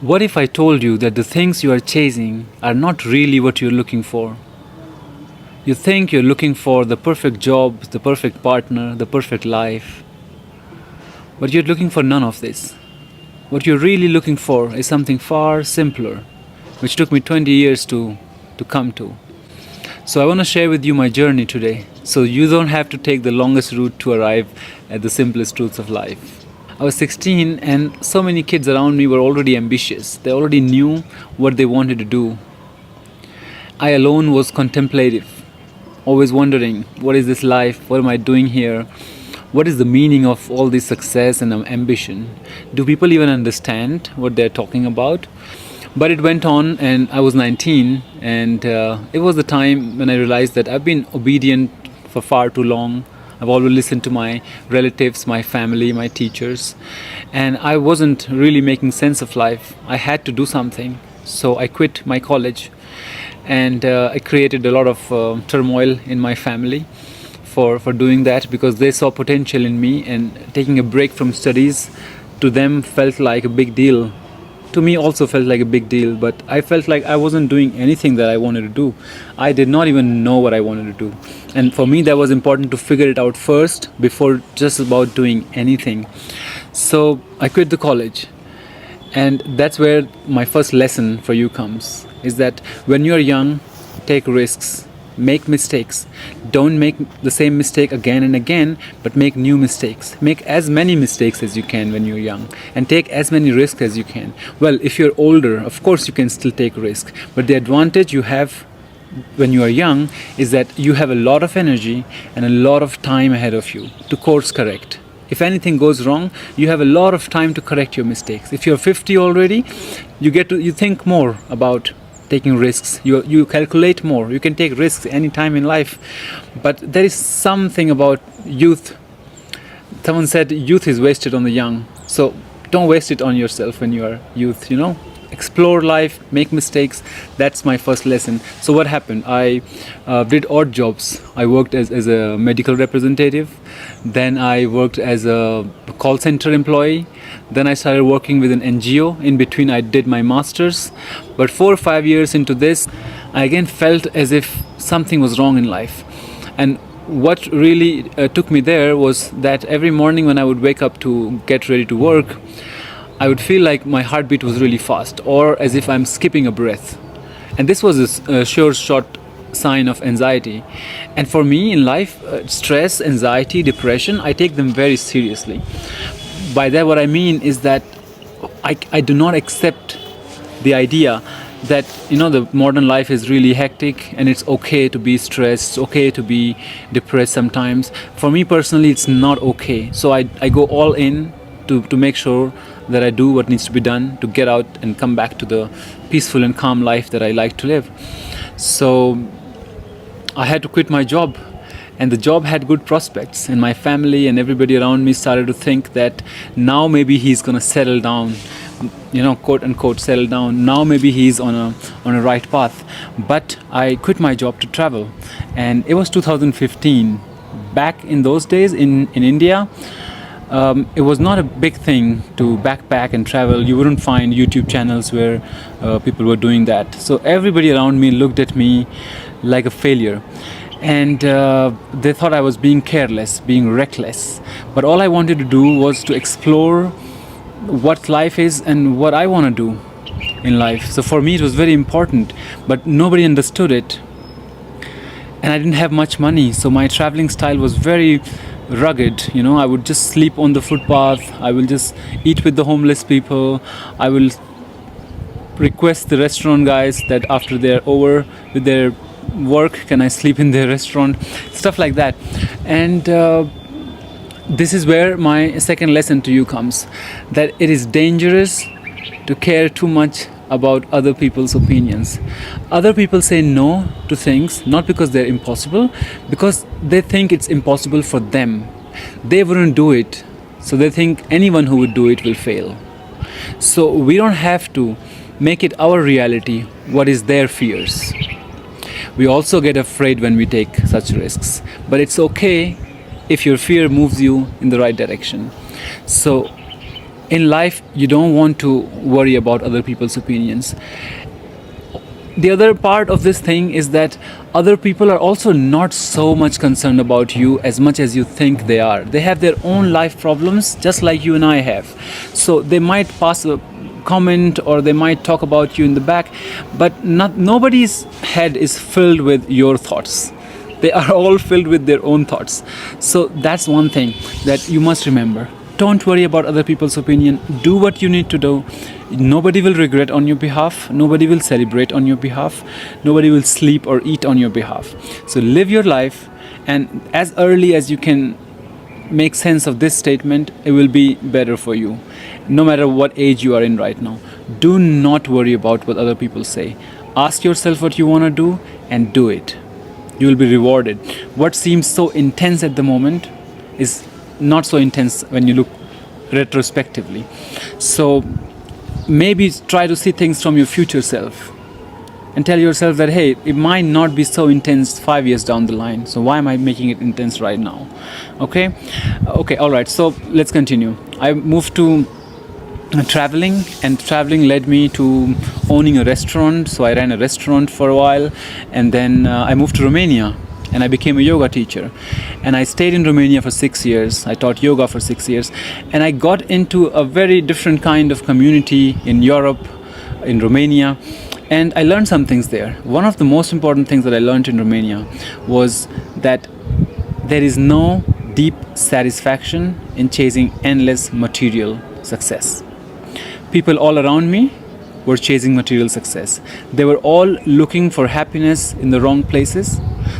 What if I told you that the things you are chasing are not really what you're looking for? You think you're looking for the perfect job, the perfect partner, the perfect life, but you're looking for none of this. What you're really looking for is something far simpler, which took me 20 years to come to. So I want to share with you my journey today, so you don't have to take the longest route to arrive at the simplest truths of life. I was 16 and so many kids around me were already ambitious. They already knew what they wanted to do. I alone was contemplative, always wondering, what is this life? What am I doing here? What is the meaning of all this success and ambition? Do people even understand what they're talking about? But it went on, and I was 19, and it was the time when I realized that I've been obedient for far too long. I've always listened to my relatives, my family, my teachers, and I wasn't really making sense of life. I had to do something, so I quit my college, and I created a lot of turmoil in my family for doing that, because they saw potential in me, and taking a break from studies to them felt like a big deal. To me also felt like a big deal, but I felt like I wasn't doing anything that I wanted to do. I did not even know what I wanted to do, and for me that was important to figure it out first before just about doing anything. So I quit the college, and that's where my first lesson for you comes, is that when you're young, take risks, make mistakes. Don't make the same mistake again and again, but make new mistakes. Make as many mistakes as you can when you're young, and take as many risks as you can. Well, if you're older, of course you can still take risks, but the advantage you have when you are young is that you have a lot of energy and a lot of time ahead of you to course correct. If anything goes wrong, you have a lot of time to correct your mistakes. If you're 50 already, you think more about taking risks. You calculate more. You can take risks any time in life, but there is something about youth. Someone said youth is wasted on the young, so don't waste it on yourself when you are youth. Explore life, make mistakes. That's my first lesson. So what happened? I did odd jobs. I worked as a medical representative, then I worked as a call center employee, then I started working with an NGO. In between I did my masters, but 4 or 5 years into this, I again felt as if something was wrong in life. And what really took me there was that every morning when I would wake up to get ready to work, I would feel like my heartbeat was really fast, or as if I'm skipping a breath. And this was a sure shot sign of anxiety. And for me in life, stress, anxiety, depression, I take them very seriously. By that, what I mean is that I do not accept the idea that the modern life is really hectic and it's okay to be stressed, it's okay to be depressed sometimes. For me personally, it's not okay. So I go all in to make sure that I do what needs to be done to get out and come back to the peaceful and calm life that I like to live. So I had to quit my job, and the job had good prospects, and my family and everybody around me started to think that now maybe he's going to settle down, quote unquote settle down. Now maybe he's on a right path. But I quit my job to travel, and it was 2015. Back in those days in India, it was not a big thing to backpack and travel. You wouldn't find YouTube channels where people were doing that. So everybody around me looked at me like a failure, and they thought I was being careless, being reckless. But all I wanted to do was to explore what life is and what I want to do in life. So for me it was very important, but nobody understood it, and I didn't have much money, so my traveling style was very rugged. I would just sleep on the footpath, I will just eat with the homeless people, I will request the restaurant guys that after they're over with their work, can I sleep in their restaurant, stuff like that. And this is where my second lesson to you comes, that it is dangerous to care too much about other people's opinions. Other people say no to things not because they're impossible, because they think it's impossible for them. They wouldn't do it, so they think anyone who would do it will fail. So we don't have to make it our reality what is their fears. We also get afraid when we take such risks, but it's okay if your fear moves you in the right direction. So In life, you don't want to worry about other people's opinions. The other part of this thing is that other people are also not so much concerned about you as much as you think they are. They have their own life problems, just like you and I have. So they might pass a comment or they might talk about you in the back, but nobody's head is filled with your thoughts. They are all filled with their own thoughts. So that's one thing that you must remember. Don't worry about other people's opinion. Do what you need to do. Nobody will regret on your behalf. Nobody will celebrate on your behalf. Nobody will sleep or eat on your behalf. So live your life, and as early as you can make sense of this statement, it will be better for you, no matter what age you are in right now. Do not worry about what other people say. Ask yourself what you want to do and do it. You will be rewarded. What seems so intense at the moment is not so intense when you look retrospectively. So maybe try to see things from your future self and tell yourself that, hey, it might not be so intense 5 years down the line, so why am I making it intense right now? Okay, all right, so let's continue. I moved to traveling, and traveling led me to owning a restaurant. So I ran a restaurant for a while, and then I moved to Romania and I became a yoga teacher, and I stayed in Romania for 6 years. I taught yoga for 6 years, and I got into a very different kind of community in Europe, in Romania, and I learned some things there. One of the most important things that I learned in Romania was that there is no deep satisfaction in chasing endless material success. People all around me were chasing material success. They were all looking for happiness in the wrong places.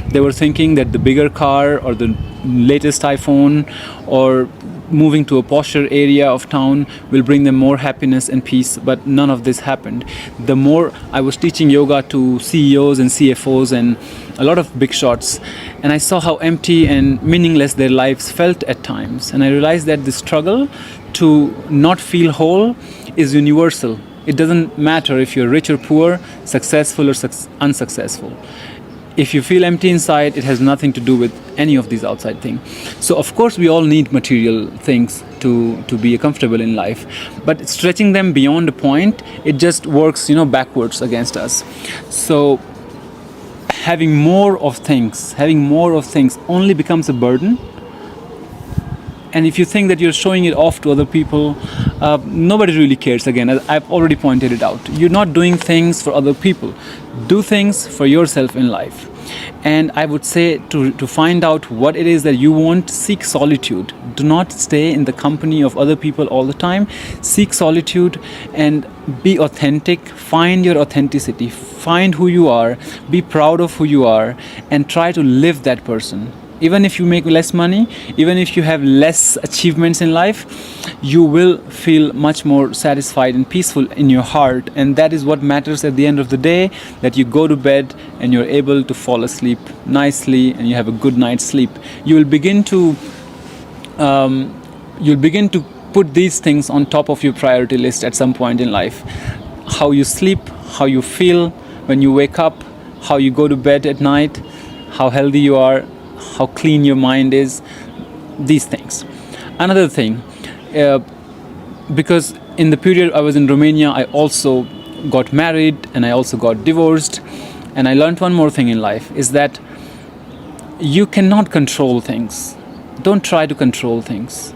They were thinking that the bigger car or the latest iPhone or moving to a posher area of town will bring them more happiness and peace, but none of this happened. The more I was teaching yoga to CEOs and CFOs and a lot of big shots, and I saw how empty and meaningless their lives felt at times, and I realized that the struggle to not feel whole is universal. It doesn't matter if you're rich or poor, successful or unsuccessful. If you feel empty inside, it has nothing to do with any of these outside things. So of course we all need material things to be comfortable in life, but stretching them beyond a point, it just works, backwards against us. So having more of things only becomes a burden. And if you think that you're showing it off to other people, nobody really cares. Again, I've already pointed it out. You're not doing things for other people. Do things for yourself in life. And I would say to find out what it is that you want, seek solitude. Do not stay in the company of other people all the time. Seek solitude and be authentic. Find your authenticity. Find who you are. Be proud of who you are and try to live that person. Even if you make less money, even if you have less achievements in life, you will feel much more satisfied and peaceful in your heart. And that is what matters at the end of the day, that you go to bed and you're able to fall asleep nicely and you have a good night's sleep. You will begin to put these things on top of your priority list at some point in life. How you sleep, how you feel when you wake up, how you go to bed at night, how healthy you are, how clean your mind is, these things. Another thing, because in the period I was in Romania, I also got married and I also got divorced, and I learned one more thing in life, is that you cannot control things. Don't try to control things.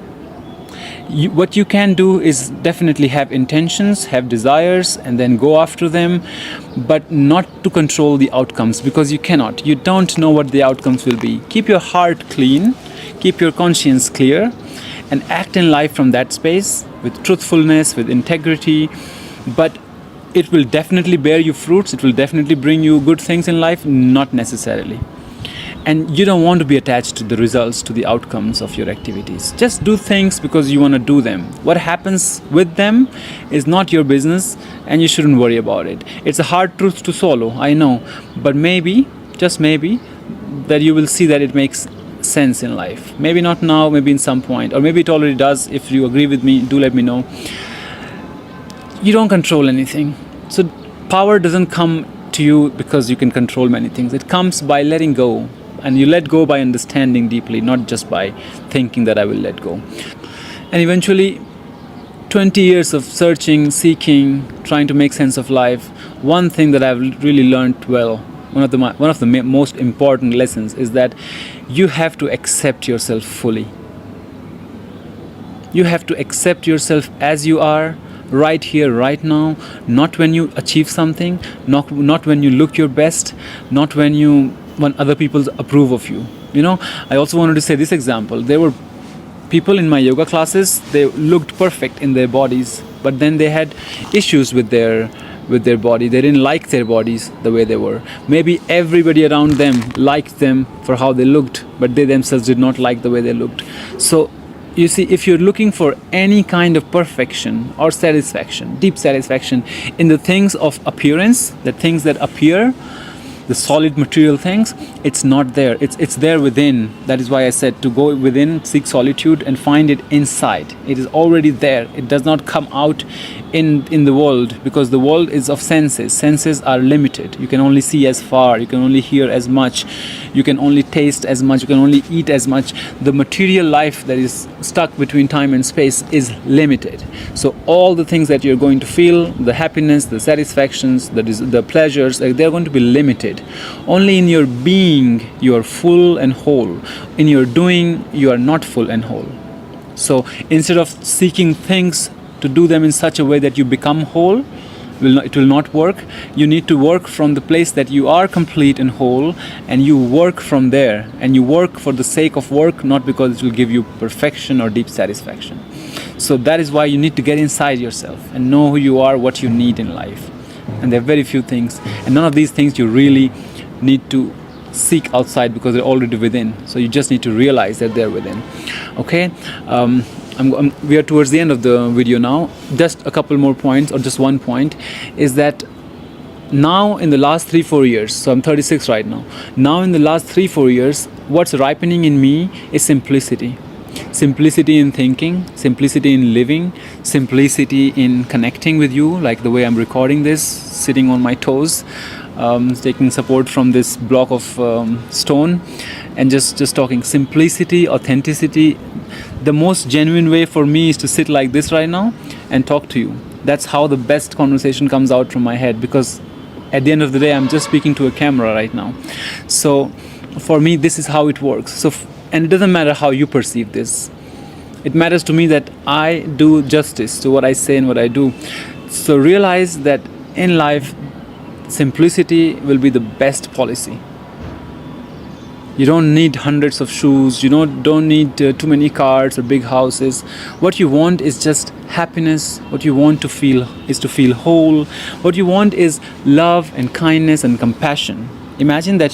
What you can do is definitely have intentions, have desires, and then go after them, but not to control the outcomes, because you cannot. You don't know what the outcomes will be. Keep your heart clean, keep your conscience clear, and act in life from that space with truthfulness, with integrity. But it will definitely bear you fruits. It will definitely bring you good things in life, not necessarily. And you don't want to be attached to the results, to the outcomes of your activities. Just do things because you want to do them. What happens with them is not your business, and you shouldn't worry about it. It's a hard truth to swallow, I know, but maybe, just maybe, that you will see that it makes sense in life. Maybe not now, maybe in some point, or maybe it already does. If you agree with me, do let me know. You don't control anything. So power doesn't come to you because you can control many things. It comes by letting go. And you let go by understanding deeply, not just by thinking that I will let go. And eventually, 20 years of searching, seeking, trying to make sense of life, one thing that I've really learned well, one of the most important lessons is that you have to accept yourself fully. You have to accept yourself as you are, right here, right now, not when you achieve something, not when you look your best, not when other people approve of you. You know, I also wanted to say this example. There were people in my yoga classes, they looked perfect in their bodies, but then they had issues with their body. They didn't like their bodies the way they were. Maybe everybody around them liked them for how they looked, but they themselves did not like the way they looked. So you see, if you're looking for any kind of perfection or satisfaction, deep satisfaction in the things of appearance, the things that appear, the solid material things, it's not there. It's there within. That is why I said to go within, seek solitude, and find it inside. It is already there. It does not come out in the world, because the world is of senses. Senses are limited. You can only see as far. You can only hear as much. You can only taste as much. You can only eat as much. The material life that is stuck between time and space is limited. So all the things that you're going to feel, the happiness, the satisfactions, the pleasures, they're going to be limited. Only in your being you are full and whole. In your doing you are not full and whole. So instead of seeking things to do them in such a way that you become whole, it will not work. You need to work from the place that you are complete and whole, and you work from there. And you work for the sake of work, not because it will give you perfection or deep satisfaction. So that is why you need to get inside yourself and know who you are, what you need in life. And there are very few things, and none of these things you really need to seek outside, because they're already within. So you just need to realize that they're within. Okay, we are towards the end of the video now. Just a couple more points, or just one point, is that now in the last 3-4 years, so I'm 36 right now, now in the last 3-4 years, what's ripening in me is simplicity. Simplicity in thinking, simplicity in living, simplicity in connecting with you, like the way I'm recording this, sitting on my toes, taking support from this block of stone, and just talking. Simplicity, authenticity. The most genuine way for me is to sit like this right now and talk to you. That's how the best conversation comes out from my head, because at the end of the day I'm just speaking to a camera right now. So for me this is how it works. And it doesn't matter how you perceive this. It matters to me that I do justice to what I say and what I do. So realize that in life, simplicity will be the best policy. You don't need hundreds of shoes. You don't need too many cars or big houses. What you want is just happiness. What you want to feel is to feel whole. What you want is love and kindness and compassion. Imagine that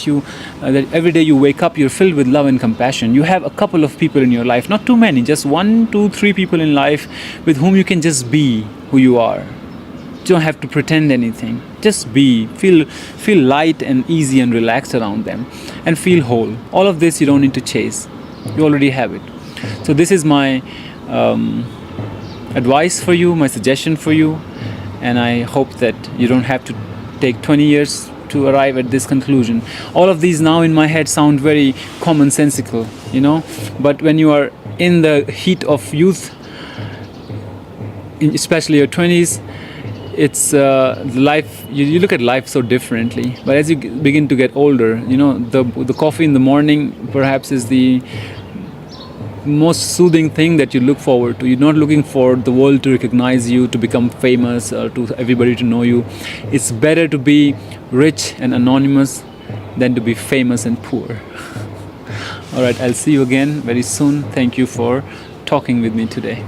that every day you wake up, you're filled with love and compassion. You have a couple of people in your life, not too many, just 1, 2, 3 people in life with whom you can just be who you are. You don't have to pretend anything. Just be. Feel light and easy and relaxed around them, and feel whole. All of this you don't need to chase. You already have it. So this is my advice for you, my suggestion for you, and I hope that you don't have to take 20 years to arrive at this conclusion. All of these now in my head sound very commonsensical, but when you are in the heat of youth, especially your 20s, it's life. You look at life so differently. But as you begin to get older, the coffee in the morning perhaps is the most soothing thing that you look forward to. You're not looking for the world to recognize you, to become famous, or to everybody to know you. It's better to be rich and anonymous than to be famous and poor. All right, I'll see you again very soon. Thank you for talking with me today.